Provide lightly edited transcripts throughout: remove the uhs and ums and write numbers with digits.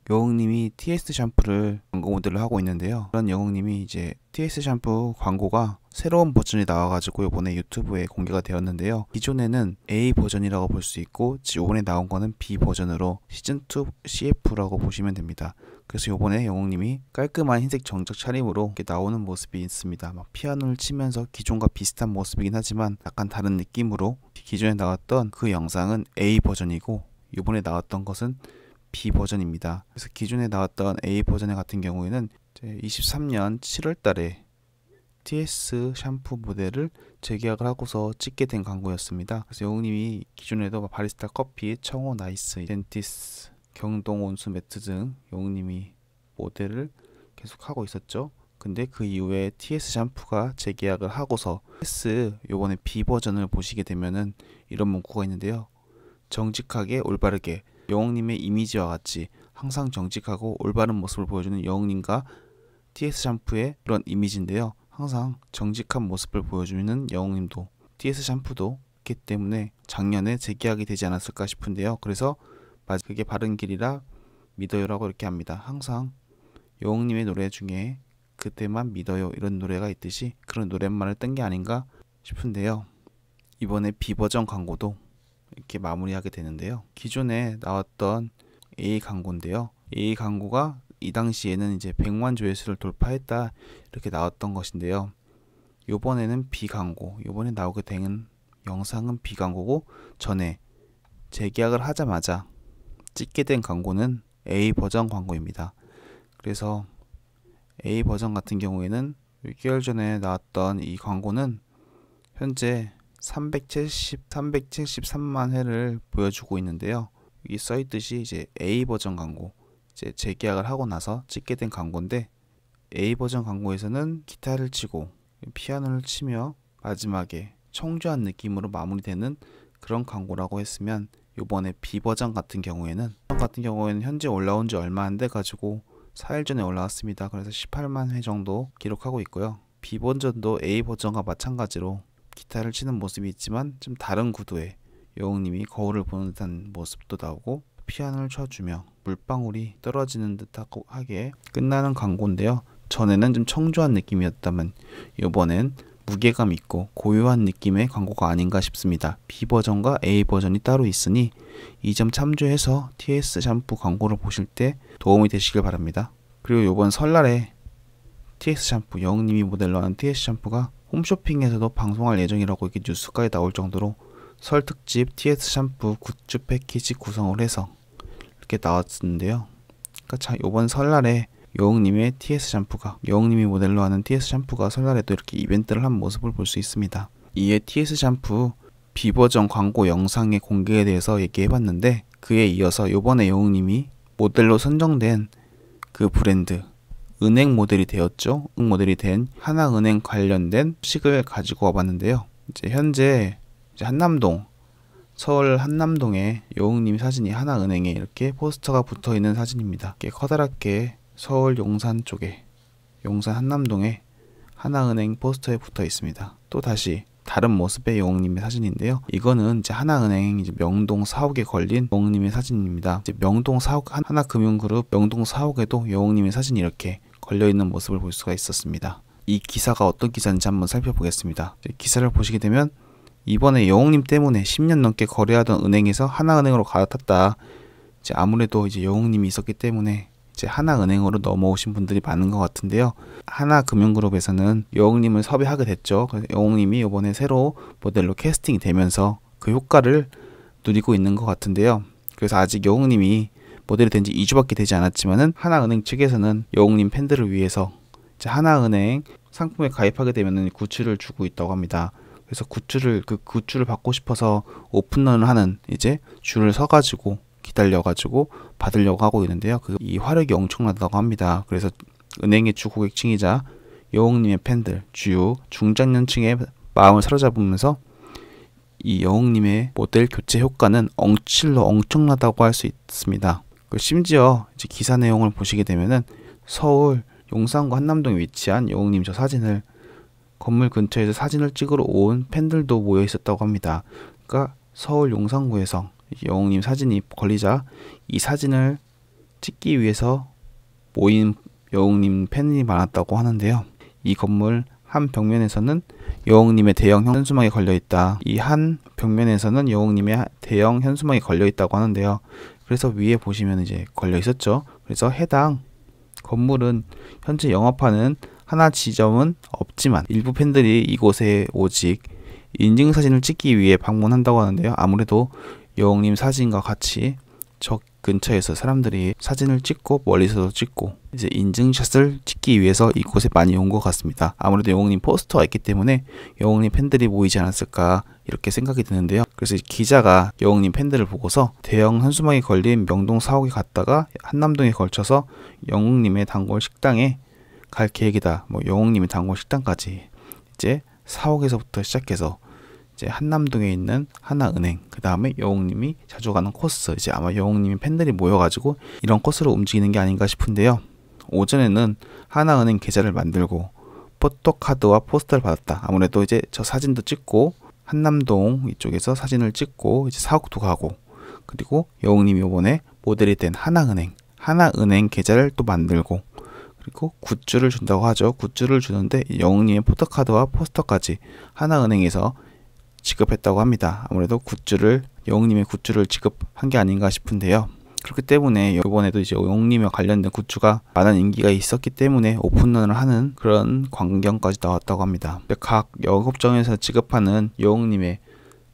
여웅님이 TS 샴푸를 광고 모델로 하고 있는데요. 그런 여웅님이 이제 TS 샴푸 광고가 새로운 버전이 나와가지고 이번에 유튜브에 공개가 되었는데요. 기존에는 A 버전이라고 볼 수 있고 이번에 나온 거는 B 버전으로 시즌2 CF라고 보시면 됩니다. 그래서 이번에 여웅님이 깔끔한 흰색 정적 차림으로 이렇게 나오는 모습이 있습니다. 막 피아노를 치면서 기존과 비슷한 모습이긴 하지만 약간 다른 느낌으로 기존에 나왔던 그 영상은 A 버전이고 이번에 나왔던 것은 B 버전입니다. 그래서 기존에 나왔던 A 버전 같은 경우에는 23년 7월 달에 TS 샴푸 모델을 재계약을 하고서 찍게 된 광고였습니다. 그래서 여웅님이 기존에도 바리스타 커피, 청호 나이스, 덴티스, 경동 온수 매트 등 여웅님이 모델을 계속 하고 있었죠. 근데 그 이후에 TS 샴푸가 재계약을 하고서 TS 요번에 B 버전을 보시게 되면은 이런 문구가 있는데요. 정직하게 올바르게 여웅님의 이미지와 같이 항상 정직하고 올바른 모습을 보여주는 여웅님과 TS 샴푸의 그런 이미지인데요. 항상 정직한 모습을 보여주는 여웅님도 TS 샴푸도 있기 때문에 작년에 재계약이 되지 않았을까 싶은데요. 그래서 그게 바른 길이라 믿어요라고 이렇게 합니다. 항상 여웅님의 노래 중에 그때만 믿어요 이런 노래가 있듯이 그런 노랫말을 뜬 게 아닌가 싶은데요. 이번에 B 버전 광고도 이렇게 마무리하게 되는데요. 기존에 나왔던 A 광고인데요. A 광고가 이 당시에는 이제 100만 조회수를 돌파했다 이렇게 나왔던 것인데요. 요번에는 B 광고, 요번에 나오게 된 영상은 B 광고고 전에 재계약을 하자마자 찍게 된 광고는 A 버전 광고입니다. 그래서 A 버전 같은 경우에는 6개월 전에 나왔던 이 광고는 현재 373만 회를 보여주고 있는데요. 여기 써있듯이 이제 A 버전 광고, 이제 재계약을 하고 나서 찍게 된 광고인데 A 버전 광고에서는 기타를 치고 피아노를 치며 마지막에 청주한 느낌으로 마무리되는 그런 광고라고 했으면 요번에 B 버전 같은 경우에는 현재 올라온 지 얼마 안 돼 가지고 4일 전에 올라왔습니다. 그래서 18만 회 정도 기록하고 있고요. B 버전도 A 버전과 마찬가지로 기타를 치는 모습이 있지만 좀 다른 구도의 여웅님이 거울을 보는 듯한 모습도 나오고 피아노를 쳐주며 물방울이 떨어지는 듯하게 끝나는 광고인데요. 전에는 좀 청초한 느낌이었다면 이번엔 무게감 있고 고요한 느낌의 광고가 아닌가 싶습니다. B 버전과 A 버전이 따로 있으니 이 점 참조해서 TS 샴푸 광고를 보실 때 도움이 되시길 바랍니다. 그리고 이번 설날에 TS 샴푸, 여웅님이 모델로 한 TS 샴푸가 홈쇼핑에서도 방송할 예정이라고 이렇게 뉴스까지 나올 정도로 설 특집 TS 샴푸 굿즈 패키지 구성을 해서 이렇게 나왔는데요. 그러니까 이번 설날에 여웅님의 TS 샴푸가, 여웅님이 모델로 하는 TS 샴푸가 설날에도 이렇게 이벤트를 한 모습을 볼 수 있습니다. 이에 TS 샴푸 B 버전 광고 영상의 공개에 대해서 얘기해봤는데 그에 이어서 요번에 여웅님이 모델로 선정된 그 브랜드 은행 모델이 되었죠. 모델이 된 하나은행 관련된 소식을 가지고 와봤는데요. 이제 현재 한남동, 서울 한남동에 여웅님 사진이 하나은행에 이렇게 포스터가 붙어 있는 사진입니다. 이렇게 커다랗게 서울 용산 쪽에, 용산 한남동에 하나은행 포스터에 붙어 있습니다. 또 다시 다른 모습의 여웅님의 사진인데요. 이거는 이제 하나은행 명동 사옥에 걸린 여웅님의 사진입니다. 이제 명동 사옥, 하나금융그룹 명동 사옥에도 여웅님의 사진이 이렇게 걸려있는 모습을 볼 수가 있었습니다. 이 기사가 어떤 기사인지 한번 살펴보겠습니다. 기사를 보시게 되면 이번에 여웅님 때문에 10년 넘게 거래하던 은행에서 하나은행으로 갈아탔다. 이제 아무래도 이제 여웅님이 있었기 때문에 이제 하나은행으로 넘어오신 분들이 많은 것 같은데요. 하나금융그룹에서는 여웅님을 섭외하게 됐죠. 그래서 여웅님이 이번에 새로 모델로 캐스팅이 되면서 그 효과를 누리고 있는 것 같은데요. 그래서 아직 여웅님이 모델이 된 지 2주밖에 되지 않았지만은 하나은행 측에서는 여웅님 팬들을 위해서 이제 하나은행 상품에 가입하게 되면은 굿즈를 주고 있다고 합니다. 그래서 그 굿즈를 받고 싶어서 오픈런을 하는 이제 줄을 서가지고 기다려가지고 받으려고 하고 있는데요. 이 화력이 엄청나다고 합니다. 그래서 은행의 주 고객층이자 여웅님의 팬들, 주요 중장년층의 마음을 사로잡으면서 이 여웅님의 모델 교체 효과는 억칠로 엄청나다고 할 수 있습니다. 심지어 이제 기사 내용을 보시게 되면은 서울 용산구 한남동에 위치한 여웅님 저 사진을 건물 근처에서 사진을 찍으러 온 팬들도 모여 있었다고 합니다. 그러니까 서울 용산구에서 여웅님 사진이 걸리자 이 사진을 찍기 위해서 모인 여웅님 팬이 많았다고 하는데요. 이 건물 한 벽면에서는 여웅님의 대형 현수막이 걸려있다. 이 한 벽면에서는 여웅님의 대형 현수막이 걸려있다고 하는데요. 그래서 위에 보시면 이제 걸려있었죠. 그래서 해당 건물은 현재 영업하는 하나 지점은 없지만 일부 팬들이 이곳에 오직 인증사진을 찍기 위해 방문한다고 하는데요. 아무래도 여웅님 사진과 같이 저 근처에서 사람들이 사진을 찍고 멀리서도 찍고 이제 인증샷을 찍기 위해서 이곳에 많이 온 것 같습니다. 아무래도 여웅님 포스터가 있기 때문에 여웅님 팬들이 모이지 않았을까 이렇게 생각이 드는데요. 그래서 기자가 여웅님 팬들을 보고서 대형 현수막이 걸린 명동 사옥에 갔다가 한남동에 걸쳐서 여웅님의 단골 식당에 갈 계획이다. 뭐 여웅님의 단골 식당까지 이제 사옥에서부터 시작해서 이제 한남동에 있는 하나은행, 그 다음에 여웅님이 자주 가는 코스, 이제 아마 여웅님이 팬들이 모여가지고 이런 코스로 움직이는 게 아닌가 싶은데요. 오전에는 하나은행 계좌를 만들고 포토카드와 포스터를 받았다. 아무래도 이제 저 사진도 찍고 한남동 이쪽에서 사진을 찍고 이제 사옥도 가고, 그리고 여웅님이 이번에 모델이 된 하나은행 계좌를 또 만들고, 그리고 굿즈를 준다고 하죠. 굿즈를 주는데 여웅님의 포토카드와 포스터까지 하나은행에서 지급했다고 합니다. 아무래도 여웅님의 굿즈를 지급한 게 아닌가 싶은데요. 그렇기 때문에 이번에도 이제 여웅님과 관련된 굿즈가 많은 인기가 있었기 때문에 오픈런을 하는 그런 광경까지 나왔다고 합니다. 각 영업점에서 지급하는 여웅님의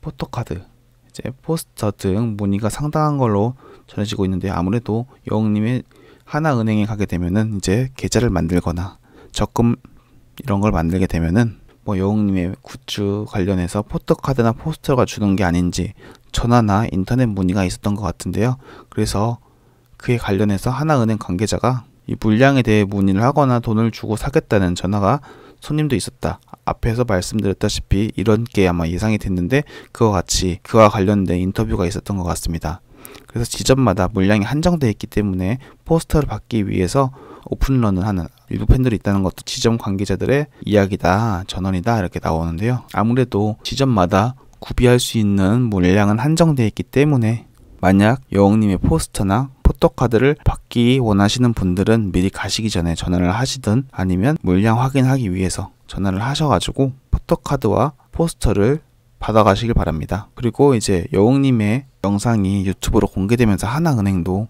포토카드, 이제 포스터 등 문의가 상당한 걸로 전해지고 있는데, 아무래도 여웅님의 하나은행에 가게 되면은 이제 계좌를 만들거나 적금 이런 걸 만들게 되면은 뭐 여웅님의 굿즈 관련해서 포토카드나 포스터가 주는 게 아닌지 전화나 인터넷 문의가 있었던 것 같은데요. 그래서 그에 관련해서 하나은행 관계자가 이 물량에 대해 문의를 하거나 돈을 주고 사겠다는 전화가 손님도 있었다. 앞에서 말씀드렸다시피 이런 게 아마 예상이 됐는데 그와 같이 그와 관련된 인터뷰가 있었던 것 같습니다. 그래서 지점마다 물량이 한정되어 있기 때문에 포스터를 받기 위해서 오픈런을 하는 일부 팬들이 있다는 것도 지점 관계자들의 이야기다, 전언이다 이렇게 나오는데요. 아무래도 지점마다 구비할 수 있는 물량은 한정되어 있기 때문에 만약 여웅님의 포스터나 포토카드를 받기 원하시는 분들은 미리 가시기 전에 전화를 하시든 아니면 물량 확인하기 위해서 전화를 하셔가지고 포토카드와 포스터를 받아가시길 바랍니다. 그리고 이제 여웅님의 영상이 유튜브로 공개되면서 하나은행도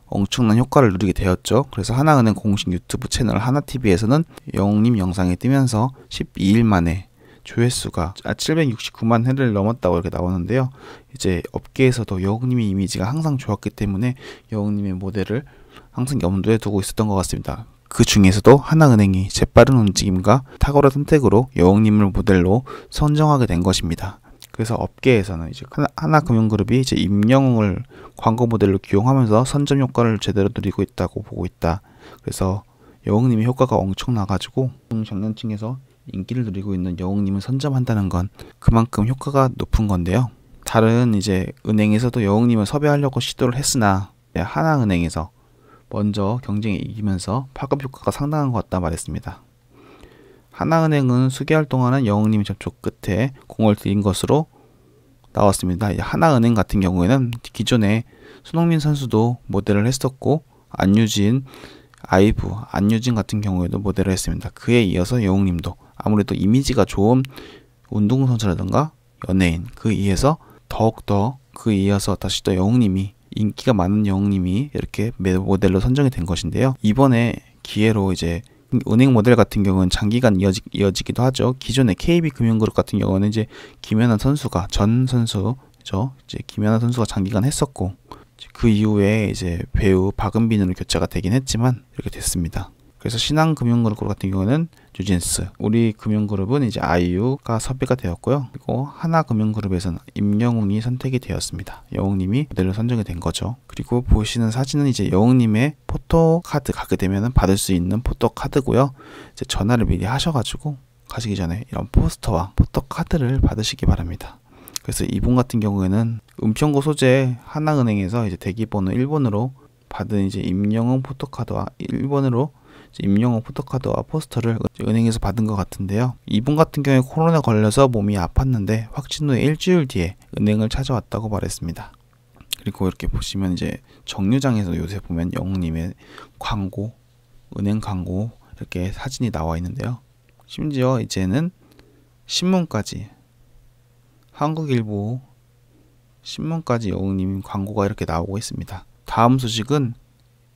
엄청난 효과를 누리게 되었죠. 그래서 하나은행 공식 유튜브 채널 하나TV에서는 여웅님 영상이 뜨면서 12일 만에 조회수가 769만 회를 넘었다고 이렇게 나오는데요. 이제 업계에서도 여웅님의 이미지가 항상 좋았기 때문에 여웅님의 모델을 항상 염두에 두고 있었던 것 같습니다. 그 중에서도 하나은행이 재빠른 움직임과 탁월한 선택으로 여웅님을 모델로 선정하게 된 것입니다. 그래서 업계에서는 이제 하나금융그룹이 이제 임영웅을 광고 모델로 기용하면서 선점 효과를 제대로 누리고 있다고 보고 있다. 그래서 여웅님의 효과가 엄청나가지고 장년층에서 인기를 누리고 있는 여웅님을 선점한다는 건 그만큼 효과가 높은 건데요. 다른 이제 은행에서도 여웅님을 섭외하려고 시도를 했으나 하나은행에서 먼저 경쟁에 이기면서 파급 효과가 상당한 것 같다 말했습니다. 하나은행은 수개월 동안은 여웅님 접촉 끝에 공을 들인 것으로 나왔습니다. 하나은행 같은 경우에는 기존에 손흥민 선수도 모델을 했었고 안유진 같은 경우에도 모델을 했습니다. 그에 이어서 여웅님도 아무래도 이미지가 좋은 운동선수라든가 연예인, 더욱더 이어서 다시 또 여웅님이 인기가 많은 여웅님이 이렇게 모델로 선정이 된 것인데요. 이번에 기회로 이제 은행 모델 같은 경우는 장기간 이어지기도 하죠. 기존의 KB금융그룹 같은 경우는 이제 김연아 선수가 이제 김연아 선수가 장기간 했었고 그 이후에 이제 배우 박은빈으로 교체가 되긴 했지만 이렇게 됐습니다. 그래서 신한금융그룹 같은 경우는 뉴진스, 우리 금융그룹은 이제 아이유가 섭외가 되었고요. 그리고 하나금융그룹에서는 임영웅이 선택이 되었습니다. 여웅님이 모델로 선정이 된 거죠. 그리고 보시는 사진은 이제 여웅님의 포토카드 가게 되면 받을 수 있는 포토카드고요. 이제 전화를 미리 하셔가지고 가시기 전에 이런 포스터와 포토카드를 받으시기 바랍니다. 그래서 이분 같은 경우에는 은평구 소재 하나은행에서 이제 대기번호 1번으로 받은 이제 임영웅 포토카드와 포스터를 은행에서 받은 것 같은데요. 이분 같은 경우에 코로나 걸려서 몸이 아팠는데 확진 후에 일주일 뒤에 은행을 찾아왔다고 말했습니다. 그리고 이렇게 보시면 이제 정류장에서 요새 보면 영웅님의 광고, 은행 광고 이렇게 사진이 나와 있는데요. 심지어 이제는 신문까지, 한국일보 신문까지 영웅님 광고가 이렇게 나오고 있습니다. 다음 소식은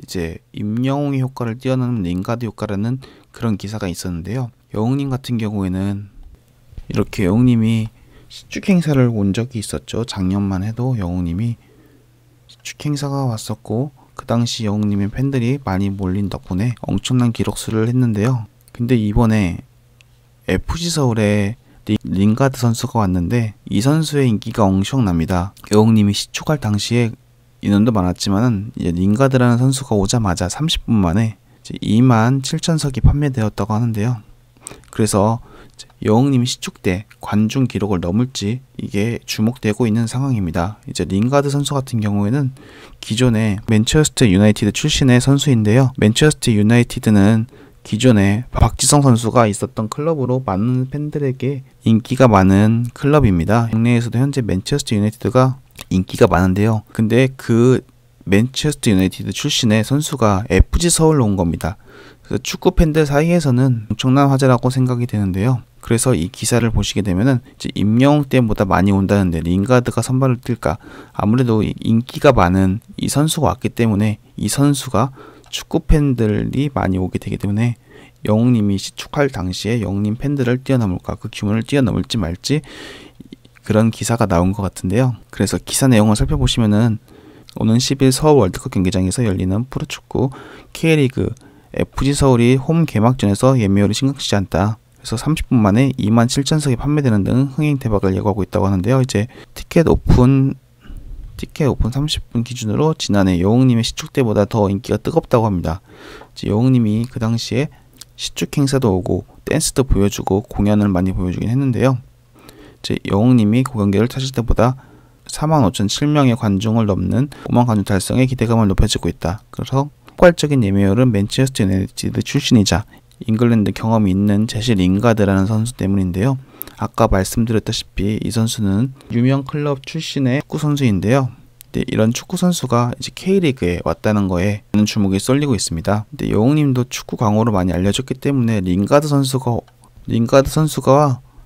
이제 임영웅의 효과를 뛰어넘는 링가드 효과라는 그런 기사가 있었는데요. 영웅님 같은 경우에는 이렇게 영웅님이 시축 행사를 온 적이 있었죠. 작년만 해도 영웅님이 시축 행사가 왔었고, 그 당시 영웅님의 팬들이 많이 몰린 덕분에 엄청난 기록수를 했는데요. 근데 이번에 FC 서울에 링가드 선수가 왔는데 이 선수의 인기가 엄청납니다. 영웅님이 시축할 당시에 인원도 많았지만 이제 링가드라는 선수가 오자마자 30분 만에 27,000석이 판매되었다고 하는데요. 그래서 영웅님이 시축 때 관중 기록을 넘을지 이게 주목되고 있는 상황입니다. 이제 링가드 선수 같은 경우에는 기존에 맨체스터 유나이티드 출신의 선수인데요. 맨체스터 유나이티드는 기존에 박지성 선수가 있었던 클럽으로 많은 팬들에게 인기가 많은 클럽입니다. 국내에서도 현재 맨체스터 유나이티드가 인기가 많은데요. 근데 그 맨체스터 유나이티드 출신의 선수가 FC 서울로 온 겁니다. 그래서 축구 팬들 사이에서는 엄청난 화제라고 생각이 되는데요. 그래서 이 기사를 보시게 되면은 이제 임영웅 때보다 많이 온다는데 링가드가 선발을 뛸까? 아무래도 인기가 많은 이 선수가 왔기 때문에 이 선수가 축구 팬들이 많이 오게 되기 때문에 영웅님이 시축할 당시에 영웅님 팬들을 뛰어넘을까? 그 규모를 뛰어넘을지 말지 그런 기사가 나온 것 같은데요. 그래서 기사 내용을 살펴보시면은 오는 10일 서울 월드컵 경기장에서 열리는 프로축구 K리그 FC 서울이 홈 개막전에서 예매율이 심각치 않다. 그래서 30분 만에 27,000석이 판매되는 등 흥행 대박을 예고하고 있다고 하는데요. 이제 티켓 오픈 30분 기준으로 지난해 영웅님의 시축 때보다 더 인기가 뜨겁다고 합니다. 이제 영웅님이 그 당시에 시축 행사도 오고 댄스도 보여주고 공연을 많이 보여주긴 했는데요. 이제 영웅님이 그 경기를 타실 때보다 45,007명의 관중을 넘는 5만 관중 달성에 기대감을 높여지고 있다. 그래서 폭발적인 예매율은 맨체스터 유나이티드 출신이자 잉글랜드 경험이 있는 제시 링가드라는 선수 때문인데요. 아까 말씀드렸다시피 이 선수는 유명 클럽 출신의 축구 선수인데요. 이런 축구 선수가 이제 K리그에 왔다는 거에 많은 주목이 쏠리고 있습니다. 근데 영웅님도 축구 광고로 많이 알려졌기 때문에 링가드 선수가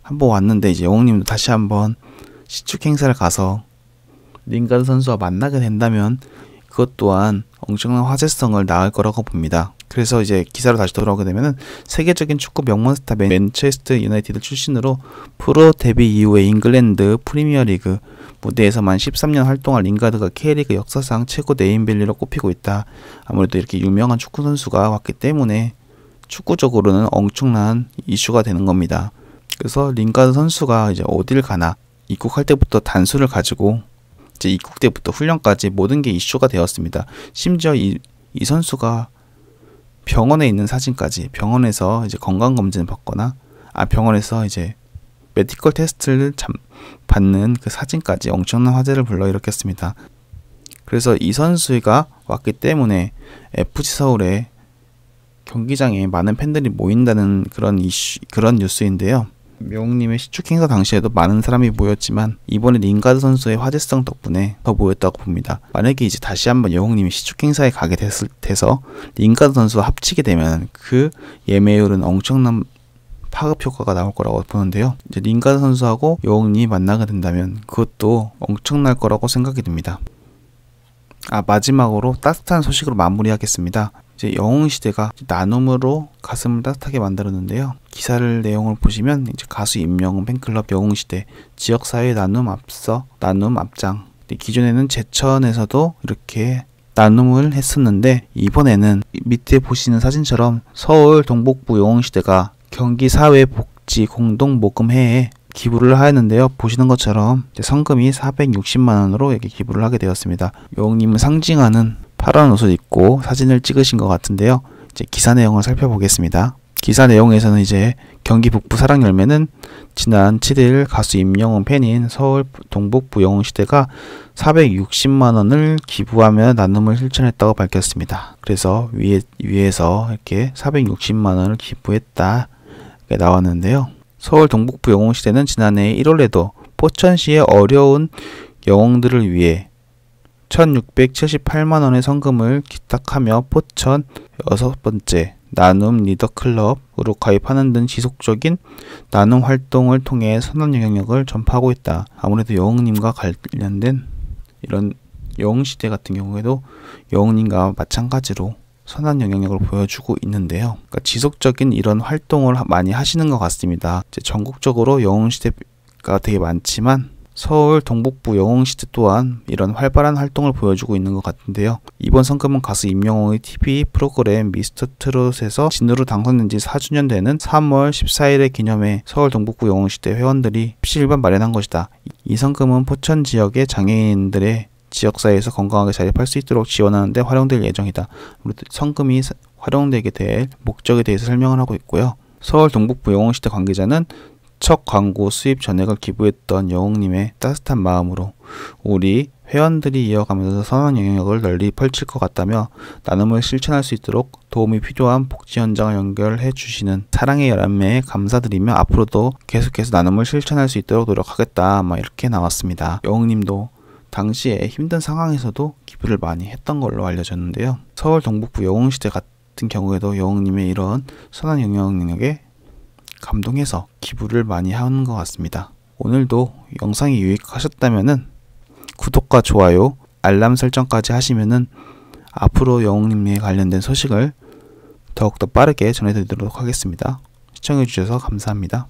한번 왔는데 이제 영웅님도 다시 한번 시축 행사를 가서 링가드 선수와 만나게 된다면 그것 또한 엄청난 화제성을 낳을 거라고 봅니다. 그래서 이제 기사로 다시 돌아오게 되면은 세계적인 축구 명문 스타 맨체스터 유나이티드 출신으로 프로 데뷔 이후에 잉글랜드 프리미어리그 무대에서만 13년 활동한 링가드가 K리그 역사상 최고 네임밸류로 꼽히고 있다. 아무래도 이렇게 유명한 축구 선수가 왔기 때문에 축구적으로는 엄청난 이슈가 되는 겁니다. 그래서 링가드 선수가 이제 어딜 가나 입국할 때부터 단수를 가지고 이제 입국 때부터 훈련까지 모든 게 이슈가 되었습니다. 심지어 이 선수가 병원에 있는 사진까지, 병원에서 이제 건강검진을 받거나 병원에서 이제 메디컬 테스트를 받는 그 사진까지 엄청난 화제를 불러일으켰습니다. 그래서 이 선수가 왔기 때문에 FC 서울의 경기장에 많은 팬들이 모인다는 그런 뉴스인데요. 영웅님의 시축 행사 당시에도 많은 사람이 모였지만 이번에 링가드 선수의 화제성 덕분에 더 모였다고 봅니다. 만약에 이제 다시 한번 영웅님이 시축 행사에 가게 돼서 링가드 선수와 합치게 되면 그 예매율은 엄청난 파급 효과가 나올 거라고 보는데요. 이제 링가드 선수하고 영웅님이 만나게 된다면 그것도 엄청날 거라고 생각이 듭니다. 마지막으로 따뜻한 소식으로 마무리하겠습니다. 이제 영웅시대가 나눔으로 가슴을 따뜻하게 만들었는데요. 기사를 내용을 보시면 이제 가수 임영웅 팬클럽 영웅시대 지역사회 나눔 앞장. 기존에는 제천에서도 이렇게 나눔을 했었는데 이번에는 밑에 보시는 사진처럼 서울 동북부 영웅시대가 경기사회복지 공동모금회에 기부를 하였는데요. 보시는 것처럼 성금이 460만원으로 이렇게 기부를 하게 되었습니다. 영웅님을 상징하는 파란 옷을 입고 사진을 찍으신 것 같은데요. 이제 기사 내용을 살펴보겠습니다. 기사 내용에서는 이제 경기 북부 사랑열매는 지난 7일 가수 임영웅 팬인 서울 동북부 영웅시대가 460만원을 기부하며 나눔을 실천했다고 밝혔습니다. 그래서 위에서 이렇게 460만원을 기부했다 이렇게 나왔는데요. 서울 동북부 영웅시대는 지난해 1월에도 포천시의 어려운 영웅들을 위해 1678만원의 성금을 기탁하며 포천 6번째 나눔 리더클럽으로 가입하는 등 지속적인 나눔 활동을 통해 선한 영향력을 전파하고 있다. 아무래도 여웅님과 관련된 이런 여웅시대 같은 경우에도 여웅님과 마찬가지로 선한 영향력을 보여주고 있는데요. 그러니까 지속적인 이런 활동을 많이 하시는 것 같습니다. 이제 전국적으로 여웅시대가 되게 많지만 서울 동북부 여웅시대 또한 이런 활발한 활동을 보여주고 있는 것 같은데요. 이번 성금은 가수 임영웅의 TV 프로그램 미스터 트롯에서 진으로 당선된 지 4주년 되는 3월 14일을 기념해 서울 동북부 여웅시대 회원들이 십시일반 마련한 것이다. 이 성금은 포천 지역의 장애인들의 지역사회에서 건강하게 자립할 수 있도록 지원하는 데 활용될 예정이다. 성금이 활용되게 될 목적에 대해서 설명을 하고 있고요. 서울 동북부 여웅시대 관계자는 첫 광고 수입 전액을 기부했던 여웅님의 따뜻한 마음으로 우리 회원들이 이어가면서 선한 영향력을 널리 펼칠 것 같다며 나눔을 실천할 수 있도록 도움이 필요한 복지 현장을 연결해 주시는 사랑의 열람에 감사드리며 앞으로도 계속해서 나눔을 실천할 수 있도록 노력하겠다. 이렇게 나왔습니다. 여웅님도 당시에 힘든 상황에서도 기부를 많이 했던 걸로 알려졌는데요. 서울 동북부 여웅시대 같은 경우에도 여웅님의 이런 선한 영향력에 감동해서 기부를 많이 하는 것 같습니다. 오늘도 영상이 유익하셨다면 구독과 좋아요, 알람 설정까지 하시면은 앞으로 여웅님에 관련된 소식을 더욱더 빠르게 전해드리도록 하겠습니다. 시청해주셔서 감사합니다.